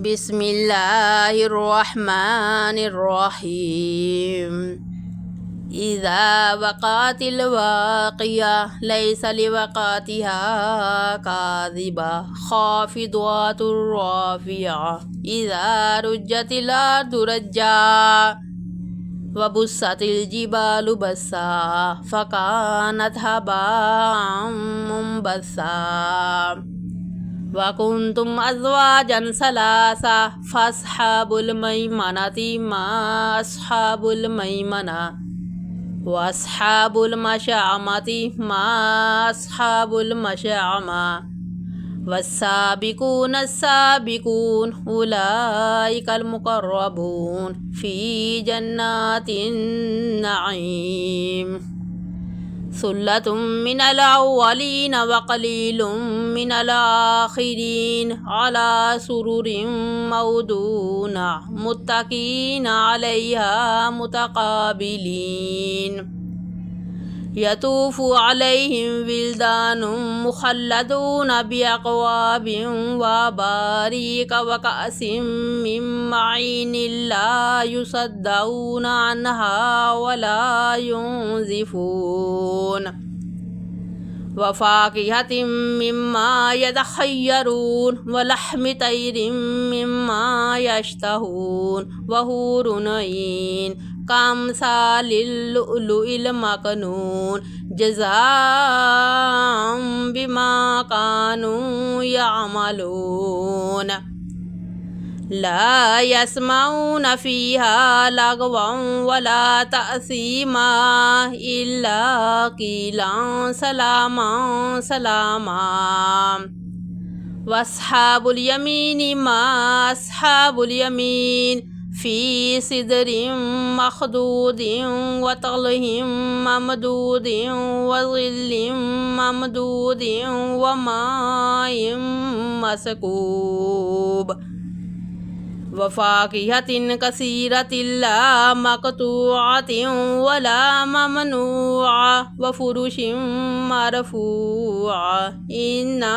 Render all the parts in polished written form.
बिस्मिल्लाहिर्रहमानिर्रहीम। इज़ा वक़अतिल वाक़िया लैसा लिवक़अतिहा काज़िबा ख़ाफ़िदतुर राफ़िआ। इज़ा रुज्जतिल अर्दु रज्जा वबुस्सतिल जिबालु बस्सा फ़कानत हबाअम मुंबस्सा। वकुंतुम अज़वाजन सलासा फ़अस्हाबुल मैमनति मा अस्हाबुल मैमना वअस्हाबुल मशअमति मा अस्हाबुल मशअमा। वस्साबिकून अस्साबिकून उलाइकल मुक़र्रबून फ़ी जन्नातिन नईम। सुल्लतुम मिनल अव्वलीन व क़लीलुम मिनल आख़िरीन अला सुरुरिन मौदूना मुत्तक़ीना अलैहा मुतक़ाबिलीन। यतूफ़ु अलैहिम विल्दानुम मुख़ल्लदून बिअक़वाबिन व अबारीक व कअसिम मिन मईनिन ला युसद्दऊन अन्हा व ला युनज़िफ़ून। व फ़ाकिहतिन मिम्मा यतख़य्यरून व लहमि तैरिन मिम्मा यश्तहून व हूरुन ईन कअम्सालिल लुअलुइल मकनून जज़ाअम बिमा कानू यअमलून। ला यस्मऊन फ़ीहा लगवन वला तअसीमा इल्ला क़ीलन सलामन सलामा। वअस्हाबुल यमीनि मा अस्हाबुल यमीन फ़ी सिदरिन मख़दूदिन व तल्हिन ममदूदिन व ज़िल्लिन ममदूदिन व माइन मस्कूब। व फ़ाकिहतिन कसीरतिन ला मक़तूअतिन व ला ममनूअ व फ़ुरुशिन मरफ़ूअ। इन्ना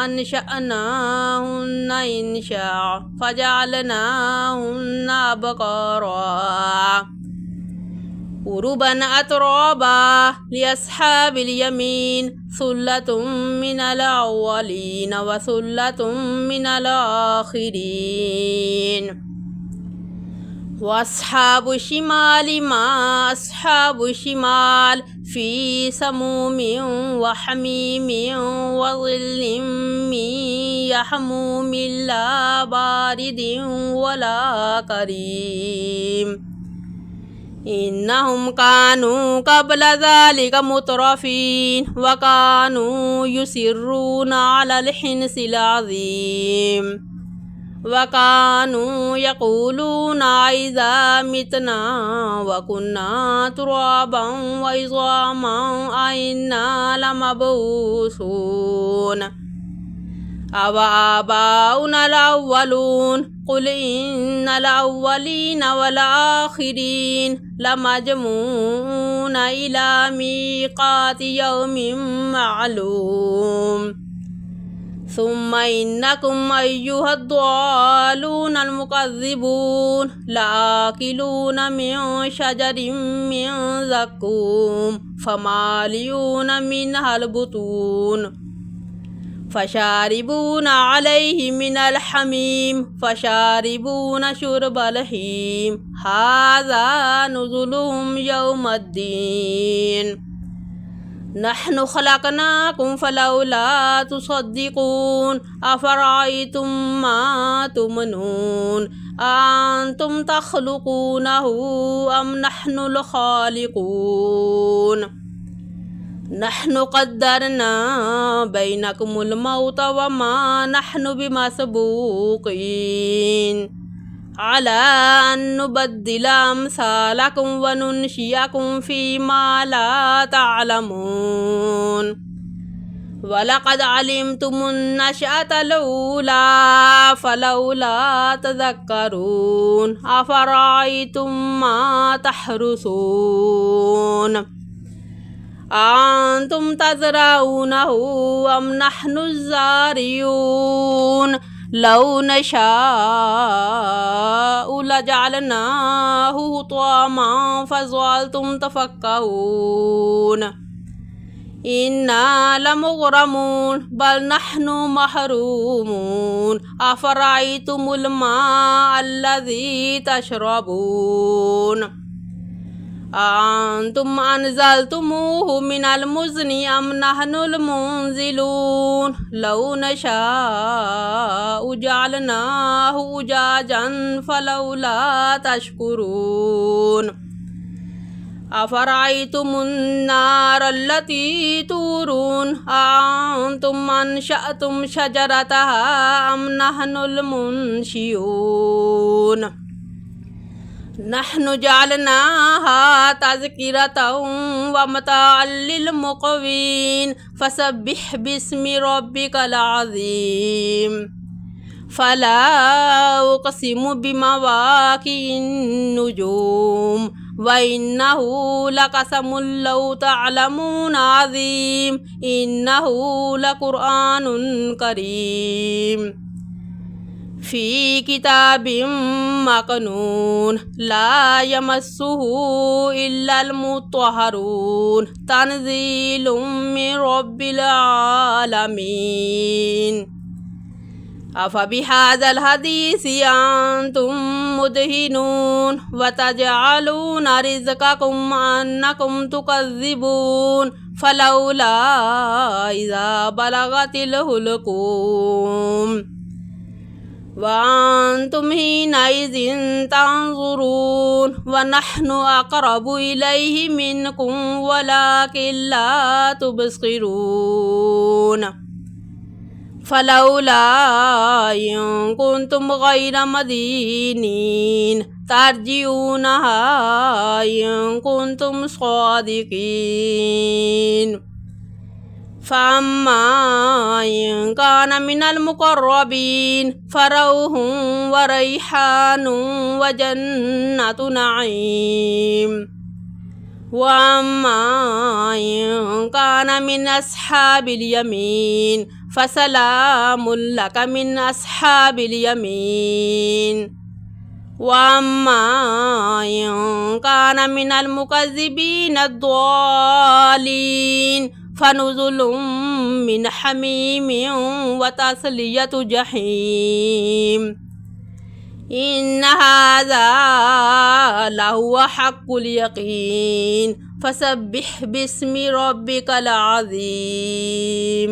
अंशअनाहुन्ना इंशाअ फ़जअलनाहुन्ना अबकारा उरुबन अतराबा लिअस्हाबिल यमीन सुल्लतुम मिनल अव्वलीन व सुल्लतुम मिनल आख़िरीन। वअस्हाबुश शिमालि मा अस्हाबुश शिमाल फ़ी समूमिन व हमीमिन व ज़िल्लिन मिन यहमूमिन ला बारिदिन व ला करीम। इन्नहुम कानू क़ब्ल ज़ालिका मुतरफ़ीन व कानू युसिर्रून अलल हिन्सिल अज़ीम व कानू यक़ूलून इज़ा मितना व कुन्ना तुराबन व इज़ामन अइन्ना लमबऊसून। अव आबाउनल अव्वलून क़ुल इन्नल अव्वलीन वल आख़िरीन लमजमूऊन इला मीक़ाति यौमिन मअलूम। सुम्मा इन्नकुम अय्युहद्दालूनल मुकज़्ज़िबून लआकिलून मिन शजरिन मिन ज़क्कूम फ़मालिऊन मिनहल बुतून फ़शारिबून अलैहि मिनल हमीम फ़शारिबून शुरबल हीम हाज़ा नुज़ुलुहुम यौमद्दीन। नहनु ख़लक़नाकुम फ़लौला तुसद्दिक़ून अफ़रअय्तुम मा तुमनून अअंतुम तख़लुक़ूनहु अम नहनुल ख़ालिक़ून। नहनु क़द्दरना बैनकुमुल मौत व मा नहनु बिमसबूक़ीन अला अन नुबद्दिला अम्सालकुम व नुनशियकुम फ़ीमा ला तअलमून। वलक़द अलिमतुमुन नशअतल ऊला फ़लौला तज़क्करून अफ़रअय्तुम मा तहरुसून। अंतुम तज़रऊनहु अम नहनु ज़ारिऊन لو نشاء لجعلناه حطاما فظلتم تفكهون إنا لمغرمون بل نحن محرومون أفرأيتم الماء الذي تشربون أأنتم أنزلتموه من المزن أم نحن المنزلون لو نشاء جعلناه أجاجا فلولا تشكرون أفرأيتم النار التي تورون أأنتم أنشأتم شجرتها أم نحن المنشئون نحن جعلناها تذكرة ومتاعا للمقوين فسبح باسم ربك العظيم فلا أقسم بمواقع النجوم وإنه لقسم لو تعلمون عظيم إنه لقرآن كريم في كتاب مكنون لا يمسه إلا المطهرون تنزيل من رب العالمين أفبهذا الحديث أنتم مدهنون وتجعلون رزقكم أنكم تكذبون فلولا إذا بلغت الحلقوم وأنتم حينئذ تنظرون ونحن أقرب إليه منكم ولكن لا تبصرون فلولا إن كنتم غير مدينين ترجعونها إن كنتم صادقين فأما إن كان من المقربين فروح وريحان وجنة نعيم وأما إن كان من أصحاب اليمين فسلام لك من أصحاب اليمين وأما إن كان من المكذبين الضالين فنزل من حميم وتصلية جحيم إن هذا لهو حق اليقين فسبح باسم ربك العظيم.